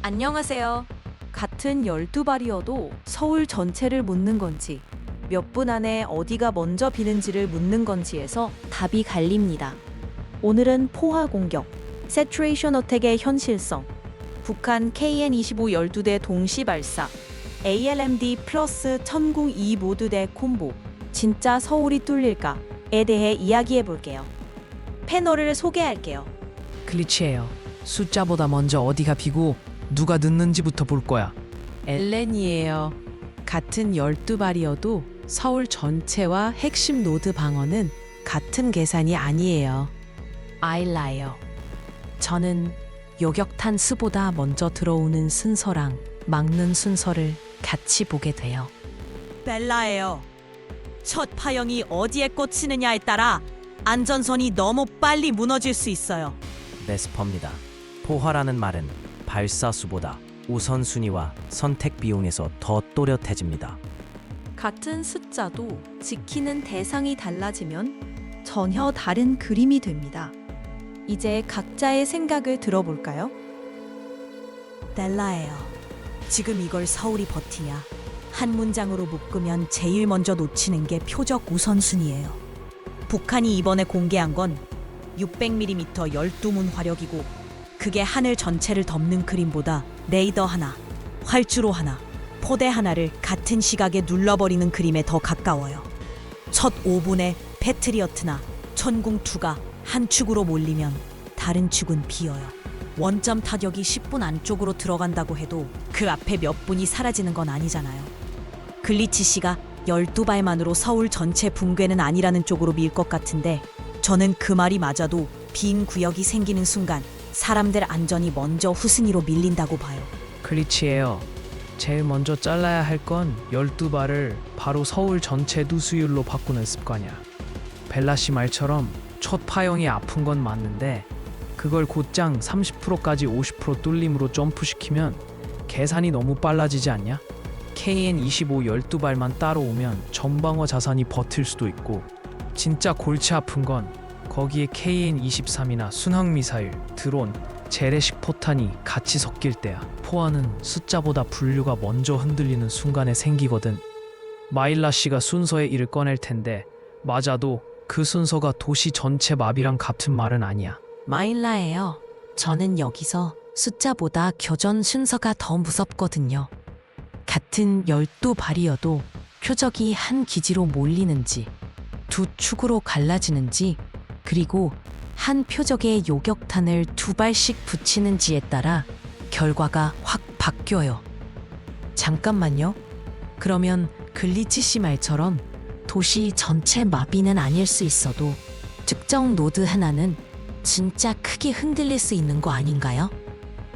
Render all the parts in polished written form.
안녕하세요. 같은 12발이어도 서울 전체를 묻는 건지, 몇 분 안에 어디가 먼저 비는지를 묻는 건지에서 답이 갈립니다. 오늘은 포화 공격, 세츄레이션 어택의 현실성, 북한 KN-25 12대 동시 발사, ALMD 플러스 천궁 2 모두 대 콤보, 진짜 서울이 뚫릴까에 대해 이야기해 볼게요. 패널을 소개할게요. 클리치예요. 숫자보다 먼저 어디가 비고 누가 늦는지부터 볼 거야. 엘렌이에요. 같은 12발이어도 서울 전체와 핵심 노드 방어는 같은 계산이 아니에요. 아일라예요. 저는 요격탄 수보다 먼저 들어오는 순서랑 막는 순서를 같이 보게 돼요. 벨라예요. 첫 파형이 어디에 꽂히느냐에 따라 안전선이 너무 빨리 무너질 수 있어요. 베스퍼입니다. 포화라는 말은 발사 수보다 우선순위와 선택 비용에서 더 또렷해집니다. 같은 숫자도 지키는 대상이 달라지면 전혀 다른 그림이 됩니다. 이제 각자의 생각을 들어볼까요? 벨라예요. 지금 이걸 서울이 버티냐? 한 문장으로 묶으면 제일 먼저 놓치는 게 표적 우선순위예요. 북한이 이번에 공개한 건 600mm 12문 화력이고 그게 하늘 전체를 덮는 그림보다 레이더 하나, 활주로 하나, 포대 하나를 같은 시각에 눌러버리는 그림에 더 가까워요. 첫 5분에 패트리어트나 천궁2가 한 축으로 몰리면 다른 축은 비어요. 원점 타격이 10분 안쪽으로 들어간다고 해도 그 앞에 몇 분이 사라지는 건 아니잖아요. 글리치 씨가 12발만으로 서울 전체 붕괴는 아니라는 쪽으로 밀 것 같은데 저는 그 말이 맞아도 빈 구역이 생기는 순간 사람들 안전이 먼저 후순위로 밀린다고 봐요. 클리치예요. 제일 먼저 잘라야 할 건 12발을 바로 서울 전체 누수율로 바꾸는 습관이야. 벨라 씨 말처럼 첫 파형이 아픈 건 맞는데 그걸 곧장 30%까지 50% 뚫림으로 점프시키면 계산이 너무 빨라지지 않냐? KN-25 12발만 따로 오면 전방어 자산이 버틸 수도 있고 진짜 골치 아픈 건 거기에 KN-23이나 순항미사일, 드론, 재래식 포탄이 같이 섞일 때야. 포화는 숫자보다 분류가 먼저 흔들리는 순간에 생기거든. 마일라 씨가 순서의 일을 꺼낼 텐데 맞아도 그 순서가 도시 전체 마비랑 같은 말은 아니야. 마일라예요. 저는 여기서 숫자보다 교전 순서가 더 무섭거든요. 같은 12발이어도 표적이 한 기지로 몰리는지, 두 축으로 갈라지는지, 그리고 한 표적에 요격탄을 2발씩 붙이는지에 따라 결과가 확 바뀌어요. 잠깐만요. 그러면 글리치 씨 말처럼 도시 전체 마비는 아닐 수 있어도 특정 노드 하나는 진짜 크게 흔들릴 수 있는 거 아닌가요?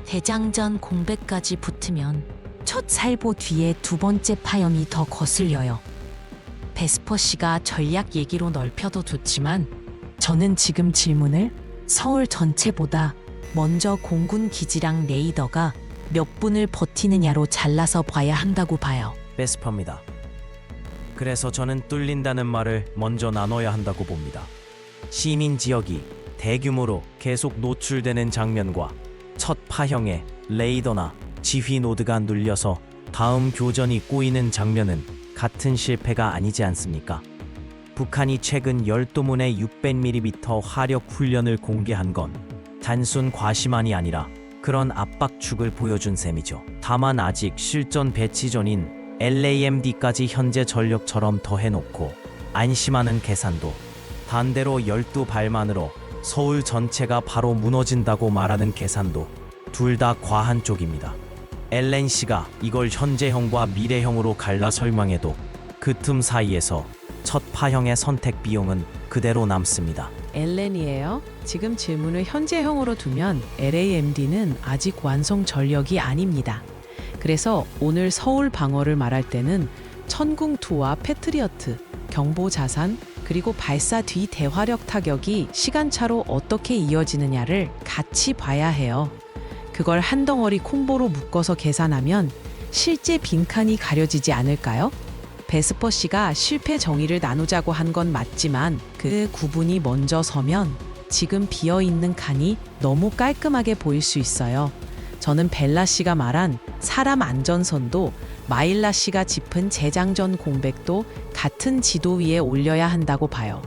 대장전 공백까지 붙으면 첫 살보 뒤에 두 번째 파형이 더 거슬려요. 베스퍼 씨가 전략 얘기로 넓혀도 좋지만 저는 지금 질문을 서울 전체보다 먼저 공군 기지랑 레이더가 몇 분을 버티느냐로 잘라서 봐야 한다고 봐요. 베스퍼입니다. 그래서 저는 뚫린다는 말을 먼저 나눠야 한다고 봅니다. 시민 지역이 대규모로 계속 노출되는 장면과 첫 파형에 레이더나 지휘 노드가 눌려서 다음 교전이 꼬이는 장면은 같은 실패가 아니지 않습니까? 북한이 최근 12문의 600mm 화력 훈련을 공개한 건 단순 과시만이 아니라 그런 압박축을 보여준 셈이죠. 다만 아직 실전 배치 전인 LAMD까지 현재 전력처럼 더해놓고 안심하는 계산도 반대로 12발만으로 서울 전체가 바로 무너진다고 말하는 계산도 둘 다 과한 쪽입니다. LNC가 이걸 현재형과 미래형으로 갈라 설명해도 그 틈 사이에서 첫 파형의 선택 비용은 그대로 남습니다. 엘렌이에요. 지금 질문을 현재형으로 두면 LAMD는 아직 완성 전력이 아닙니다. 그래서 오늘 서울 방어를 말할 때는 천궁2와 패트리어트, 경보 자산, 그리고 발사 뒤 대화력 타격이 시간차로 어떻게 이어지느냐를 같이 봐야 해요. 그걸 한 덩어리 콤보로 묶어서 계산하면 실제 빈칸이 가려지지 않을까요? 베스퍼 씨가 실패 정의를 나누자고 한 건 맞지만 그 구분이 먼저 서면 지금 비어있는 칸이 너무 깔끔하게 보일 수 있어요. 저는 벨라 씨가 말한 사람 안전선도 마일라 씨가 짚은 재장전 공백도 같은 지도 위에 올려야 한다고 봐요.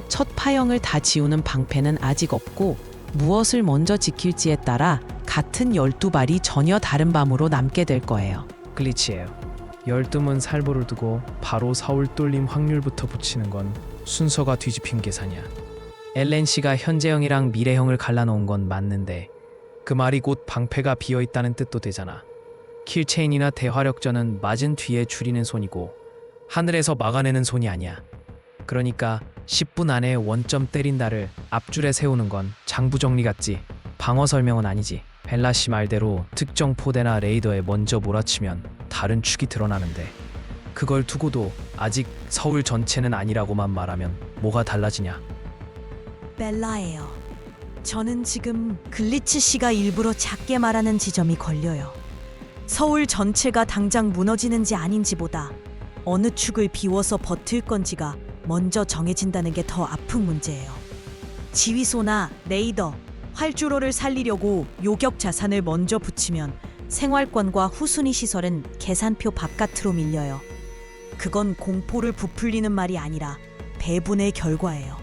첫 파형을 다 지우는 방패는 아직 없고 무엇을 먼저 지킬지에 따라 같은 12발이 전혀 다른 밤으로 남게 될 거예요. 글리치예요. 12문 살보를 두고 바로 서울 뚫림 확률부터 붙이는 건 순서가 뒤집힌 계산이야. 엘렌 씨가 현재형이랑 미래형을 갈라놓은 건 맞는데 그 말이 곧 방패가 비어있다는 뜻도 되잖아. 킬체인이나 대화력전은 맞은 뒤에 줄이는 손이고 하늘에서 막아내는 손이 아니야. 그러니까 10분 안에 원점 때린다를 앞줄에 세우는 건 장부 정리 같지 방어 설명은 아니지. 벨라 씨 말대로 특정 포대나 레이더에 먼저 몰아치면 다른 축이 드러나는데 그걸 두고도 아직 서울 전체는 아니라고만 말하면 뭐가 달라지냐. 벨라예요. 저는 지금 글리치 씨가 일부러 작게 말하는 지점이 걸려요. 서울 전체가 당장 무너지는지 아닌지보다 어느 축을 비워서 버틸 건지가 먼저 정해진다는 게 더 아픈 문제예요. 지휘소나 레이더, 활주로를 살리려고 요격 자산을 먼저 붙이면 생활권과 후순위 시설은 계산표 바깥으로 밀려요. 그건 공포를 부풀리는 말이 아니라 배분의 결과예요.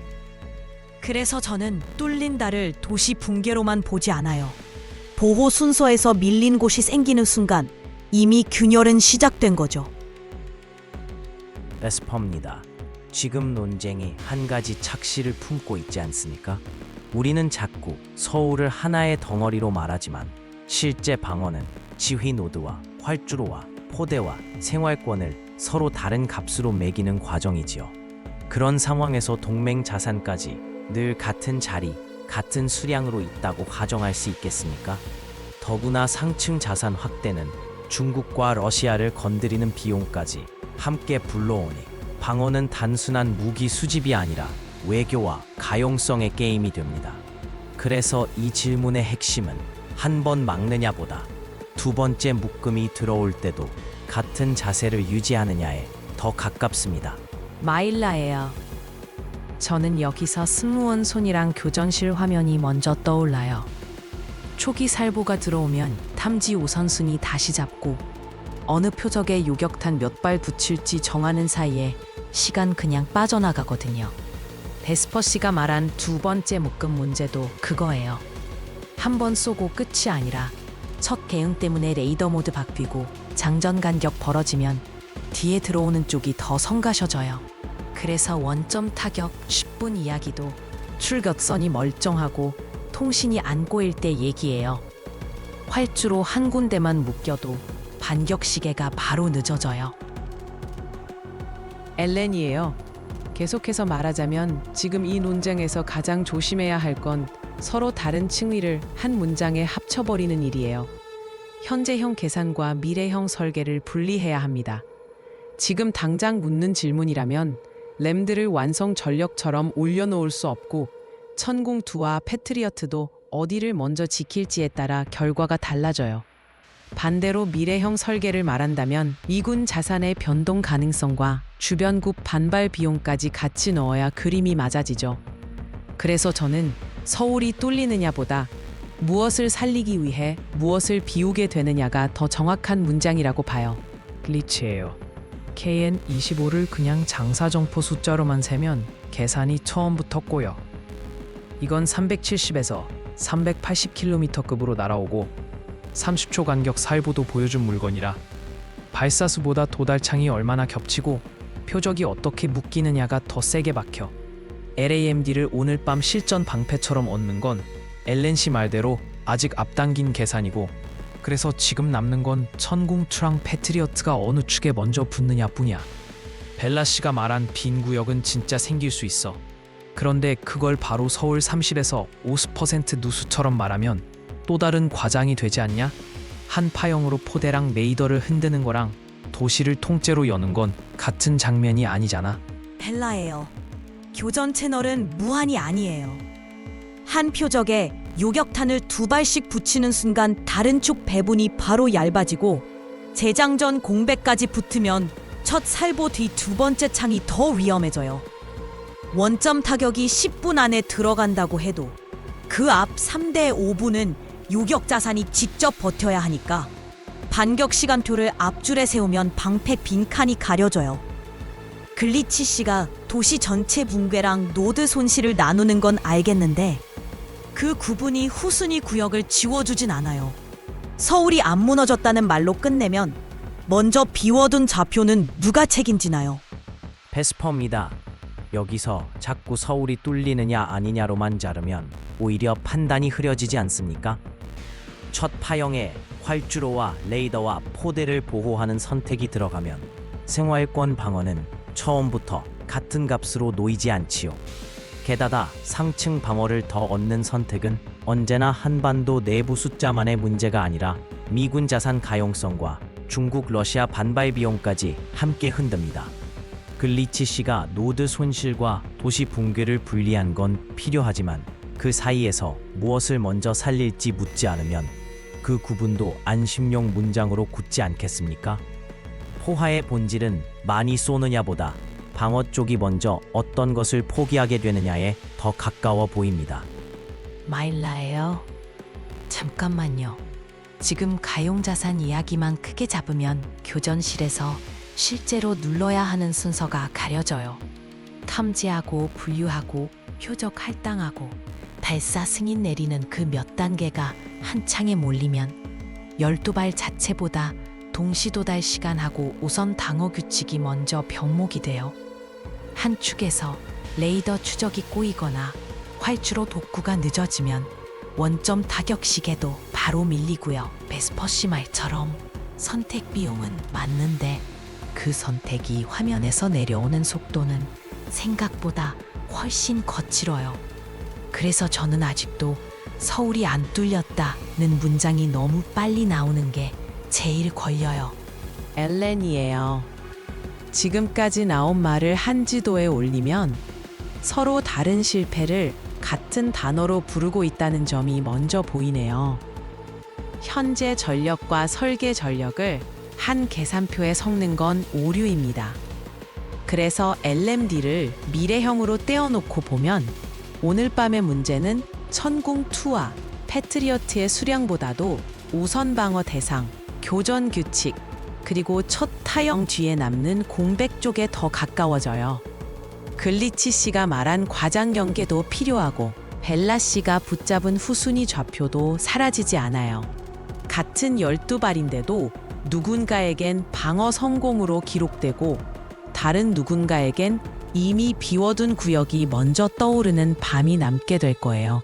그래서 저는 뚫린다를 도시 붕괴로만 보지 않아요. 보호 순서에서 밀린 곳이 생기는 순간 이미 균열은 시작된 거죠. 에스퍼입니다. 지금 논쟁이 한 가지 착시를 품고 있지 않습니까? 우리는 자꾸 서울을 하나의 덩어리로 말하지만 실제 방어는 지휘 노드와 활주로와 포대와 생활권을 서로 다른 값으로 매기는 과정이지요. 그런 상황에서 동맹 자산까지 늘 같은 자리, 같은 수량으로 있다고 가정할 수 있겠습니까? 더구나 상층 자산 확대는 중국과 러시아를 건드리는 비용까지 함께 불러오니 방어는 단순한 무기 수집이 아니라 외교와 가용성의 게임이 됩니다. 그래서 이 질문의 핵심은 한 번 막느냐보다 두 번째 묶음이 들어올 때도 같은 자세를 유지하느냐에 더 가깝습니다. 마일라예요. 저는 여기서 승무원 손이랑 교전실 화면이 먼저 떠올라요. 초기 살보가 들어오면 탐지 우선순위 다시 잡고 어느 표적에 요격탄 몇 발 붙일지 정하는 사이에 시간 그냥 빠져나가거든요. 데스퍼 씨가 말한 두 번째 묶음 문제도 그거예요. 한 번 쏘고 끝이 아니라 첫 대응 때문에 레이더 모드 바뀌고 장전 간격 벌어지면 뒤에 들어오는 쪽이 더 성가셔져요. 그래서 원점 타격 10분 이야기도 출격선이 멀쩡하고 통신이 안 꼬일 때 얘기예요. 활주로 한 군데만 묶여도 반격 시계가 바로 늦어져요. 엘렌이에요. 계속해서 말하자면 지금 이 논쟁에서 가장 조심해야 할 건 서로 다른 층위를 한 문장에 합쳐버리는 일이에요. 현재형 계산과 미래형 설계를 분리해야 합니다. 지금 당장 묻는 질문이라면 램들을 완성 전력처럼 올려놓을 수 없고 천궁2와 패트리어트도 어디를 먼저 지킬지에 따라 결과가 달라져요. 반대로 미래형 설계를 말한다면 미군 자산의 변동 가능성과 주변국 반발 비용까지 같이 넣어야 그림이 맞아지죠. 그래서 저는 서울이 뚫리느냐보다 무엇을 살리기 위해 무엇을 비우게 되느냐가 더 정확한 문장이라고 봐요. 글리치예요. KN25를 그냥 장사정포 숫자로만 세면 계산이 처음부터 꼬여. 이건 370에서 380km급으로 날아오고 30초 간격 살보도 보여준 물건이라 발사수보다 도달창이 얼마나 겹치고 표적이 어떻게 묶이느냐가 더 세게 박혀. LAMD를 오늘 밤 실전 방패처럼 얻는 건 엘렌 씨 말대로 아직 앞당긴 계산이고 그래서 지금 남는 건 천궁2랑 패트리어트가 어느 축에 먼저 붙느냐 뿐이야. 벨라 씨가 말한 빈 구역은 진짜 생길 수 있어. 그런데 그걸 바로 서울 30에서 50% 누수처럼 말하면 또 다른 과장이 되지 않냐? 한 파형으로 포대랑 레이더를 흔드는 거랑 도시를 통째로 여는 건 같은 장면이 아니잖아. 벨라예요. 교전 채널은 무한이 아니에요. 한 표적에 요격탄을 2발씩 붙이는 순간 다른 쪽 배분이 바로 얇아지고 재장전 공백까지 붙으면 첫 살보 뒤 두 번째 창이 더 위험해져요. 원점 타격이 10분 안에 들어간다고 해도 그 앞 3대 5분은 요격 자산이 직접 버텨야 하니까 반격 시간표를 앞줄에 세우면 방패 빈칸이 가려져요. 글리치 씨가 도시 전체 붕괴랑 노드 손실을 나누는 건 알겠는데 그 구분이 후순위 구역을 지워주진 않아요. 서울이 안 무너졌다는 말로 끝내면 먼저 비워둔 좌표는 누가 책임지나요? 베스퍼입니다. 여기서 자꾸 서울이 뚫리느냐 아니냐로만 자르면 오히려 판단이 흐려지지 않습니까? 첫 파형에 활주로와 레이더와 포대를 보호하는 선택이 들어가면 생활권 방어는 처음부터 같은 값으로 놓이지 않지요. 게다가 상층 방어를 더 얻는 선택은 언제나 한반도 내부 숫자만의 문제가 아니라 미군 자산 가용성과 중국 러시아 반발 비용까지 함께 흔듭니다. 글리치 씨가 노드 손실과 도시 붕괴를 분리한 건 필요하지만 그 사이에서 무엇을 먼저 살릴지 묻지 않으면 그 구분도 안심용 문장으로 굳지 않겠습니까? 포화의 본질은 많이 쏘느냐보다 방어 쪽이 먼저 어떤 것을 포기하게 되느냐에 더 가까워 보입니다. 마일라예요. 잠깐만요. 지금 가용자산 이야기만 크게 잡으면 교전실에서 실제로 눌러야 하는 순서가 가려져요. 탐지하고 분류하고 표적 할당하고 발사 승인 내리는 그 몇 단계가 한 창에 몰리면 12발 자체보다 동시도달 시간하고 우선 방어 규칙이 먼저 병목이 돼요. 한 축에서 레이더 추적이 꼬이거나 활주로 독구가 늦어지면 원점 타격 시계도 바로 밀리고요. 베스퍼씨 말처럼 선택 비용은 맞는데 그 선택이 화면에서 내려오는 속도는 생각보다 훨씬 거칠어요. 그래서 저는 아직도 서울이 안 뚫렸다는 문장이 너무 빨리 나오는 게 제일 걸려요. 엘렌이에요. 지금까지 나온 말을 한 지도에 올리면 서로 다른 실패를 같은 단어로 부르고 있다는 점이 먼저 보이네요. 현재 전력과 설계 전력을 한 계산표에 섞는 건 오류입니다. 그래서 LMD를 미래형으로 떼어놓고 보면 오늘 밤의 문제는 천궁2와 패트리어트의 수량보다도 우선 방어 대상, 교전 규칙, 그리고 첫 타형 뒤에 남는 공백 쪽에 더 가까워져요. 글리치 씨가 말한 과장 경계도 필요하고 벨라 씨가 붙잡은 후순위 좌표도 사라지지 않아요. 같은 12발인데도 누군가에겐 방어 성공으로 기록되고 다른 누군가에겐 이미 비워둔 구역이 먼저 떠오르는 밤이 남게 될 거예요.